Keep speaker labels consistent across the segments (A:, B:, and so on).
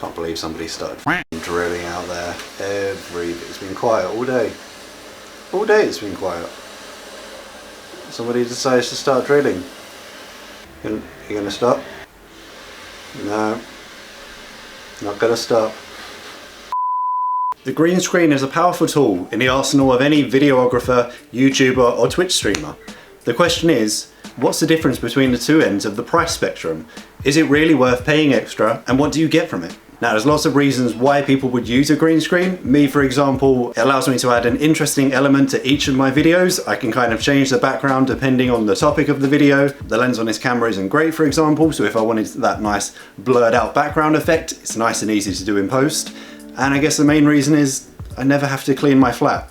A: Can't believe somebody started drilling out there. It's been quiet all day. All day it's been quiet. Somebody decides to start drilling. You gonna stop? No. Not gonna stop. The green screen is a powerful tool in the arsenal of any videographer, YouTuber or Twitch streamer. The question is, what's the difference between the two ends of the price spectrum? Is it really worth paying extra, and what do you get from it? Now, there's lots of reasons why people would use a green screen. Me, for example, it allows me to add an interesting element to each of my videos. I can kind of change the background depending on the topic of the video. The lens on this camera isn't great, for example, so if I wanted that nice blurred out background effect, it's nice and easy to do in post. And I guess the main reason is I never have to clean my flat.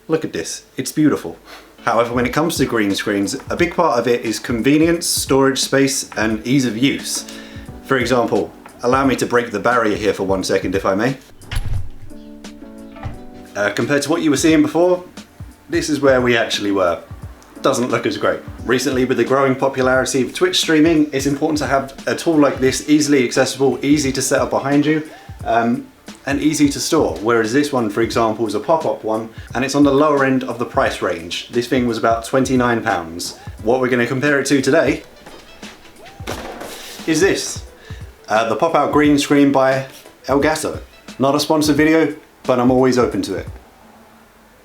A: Look at this, it's beautiful. However, when it comes to green screens, a big part of it is convenience, storage space, and ease of use. For example, allow me to break the barrier here for 1 second, if I may. Compared to what you were seeing before, this is where we actually were. Doesn't look as great. Recently, with the growing popularity of Twitch streaming, it's important to have a tool like this easily accessible, easy to set up behind you, and easy to store. Whereas this one, for example, is a pop-up one, and it's on the lower end of the price range. This thing was about £29. What we're going to compare it to today is this. The pop-out green screen by Elgato. Not a sponsored video, but I'm always open to it.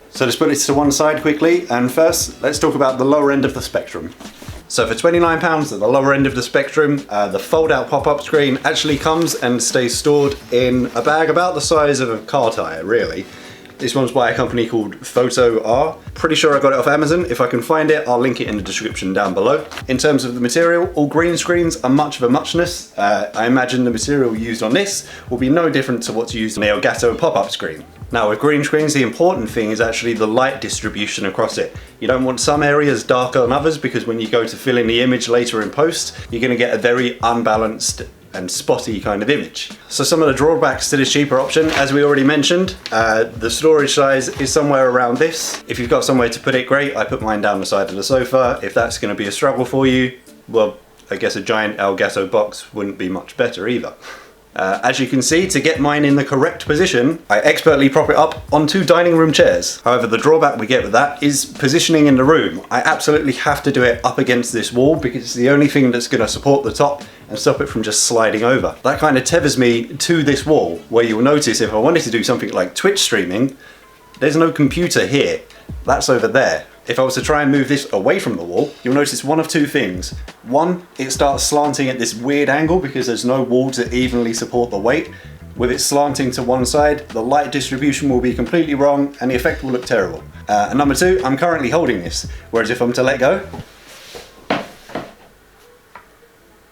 A: So let's put this to one side quickly, and first let's talk about the lower end of the spectrum. So for £29 at the lower end of the spectrum, the fold-out pop-up screen actually comes and stays stored in a bag about the size of a car tyre, really. This one's by a company called Photo R. Pretty sure I got it off Amazon. If I can find it, I'll link it in the description down below. In terms of the material, all green screens are much of a muchness. I imagine the material used on this will be no different to what's used on the Elgato pop-up screen. Now with green screens, the important thing is actually the light distribution across it. You don't want some areas darker than others, because when you go to fill in the image later in post, you're going to get a very unbalanced and spotty kind of image. So some of the drawbacks to this cheaper option, as we already mentioned, the storage size is somewhere around this. If you've got somewhere to put it, great. I put mine down the side of the sofa. If that's going to be a struggle for you, well, I guess a giant Elgato box wouldn't be much better either. As you can see, to get mine in the correct position, I expertly prop it up on 2 dining room chairs. However, the drawback we get with that is positioning in the room. I absolutely have to do it up against this wall because it's the only thing that's going to support the top and stop it from just sliding over. That kind of tethers me to this wall, where you'll notice if I wanted to do something like Twitch streaming, there's no computer here. That's over there. If I was to try and move this away from the wall, you'll notice one of 2 things. One, it starts slanting at this weird angle because there's no wall to evenly support the weight. With it slanting to one side, the light distribution will be completely wrong and the effect will look terrible. And number 2, I'm currently holding this, whereas if I'm to let go,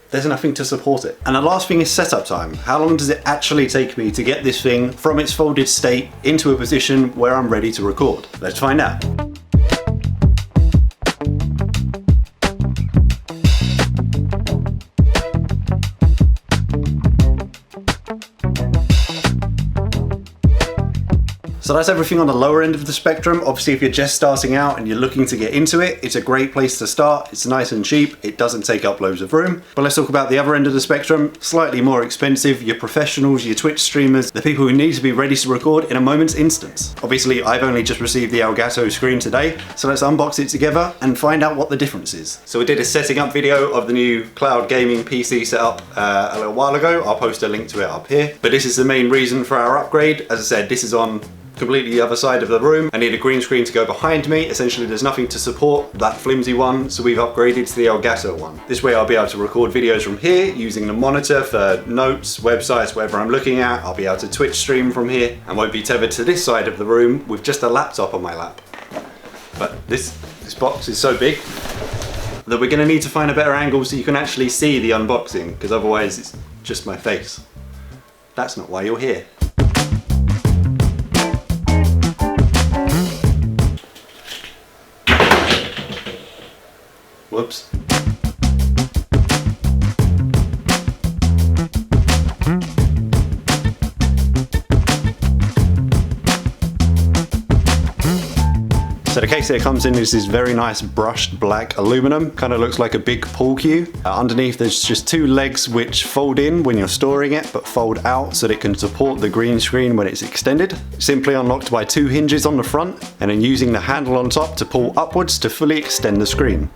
A: there's nothing to support it. And the last thing is setup time. How long does it actually take me to get this thing from its folded state into a position where I'm ready to record? Let's find out. So that's everything on the lower end of the spectrum. Obviously, if you're just starting out and you're looking to get into it, it's a great place to start. It's nice and cheap. It doesn't take up loads of room. But let's talk about the other end of the spectrum. Slightly more expensive, your professionals, your Twitch streamers, the people who need to be ready to record in a moment's instance. Obviously, I've only just received the Elgato screen today, so let's unbox it together and find out what the difference is. So we did a setting up video of the new cloud gaming PC setup a little while ago. I'll post a link to it up here. But this is the main reason for our upgrade. As I said, this is on completely the other side of the room. I need a green screen to go behind me. Essentially, there's nothing to support that flimsy one, so we've upgraded to the Elgato one. This way I'll be able to record videos from here using the monitor for notes, websites, whatever I'm looking at. I'll be able to Twitch stream from here and won't be tethered to this side of the room with just a laptop on my lap. But this box is so big that we're gonna need to find a better angle so you can actually see the unboxing, because otherwise it's just my face. That's not why you're here. Whoops. So the case that it comes in is this very nice brushed black aluminum, kind of looks like a big pool cue. Underneath there's just two legs which fold in when you're storing it, but fold out so that it can support the green screen when it's extended. Simply unlocked by two hinges on the front, and then using the handle on top to pull upwards to fully extend the screen.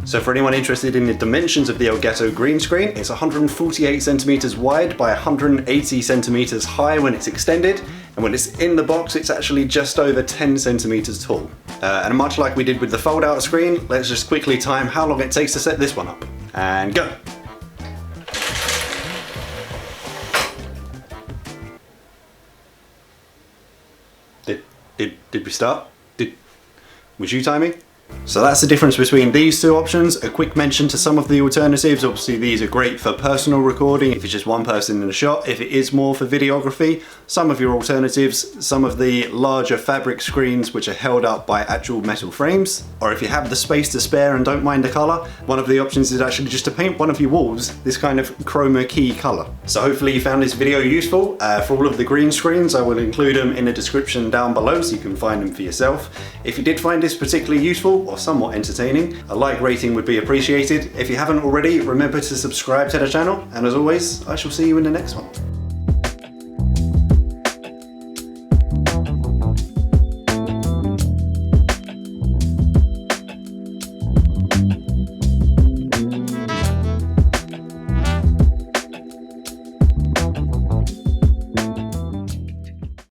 A: So for anyone interested in the dimensions of the Elgato green screen, it's 148 centimeters wide by 180 centimeters high when it's extended, and when it's in the box it's actually just over 10 centimeters tall. And much like we did with the fold out screen, let's just quickly time how long it takes to set this one up. And go! Did we start? Was you timing? So that's the difference between these two options. A quick mention to some of the alternatives. Obviously these are great for personal recording if it's just one person in a shot. If it is more for videography, some of your alternatives, some of the larger fabric screens which are held up by actual metal frames, or if you have the space to spare and don't mind the colour, one of the options is actually just to paint one of your walls this kind of chroma key colour. So hopefully you found this video useful. For all of the green screens I will include them in the description down below so you can find them for yourself. If you did find this particularly useful or somewhat entertaining, a like rating would be appreciated. If you haven't already, remember to subscribe to the channel, and as always, I shall see you in the next one.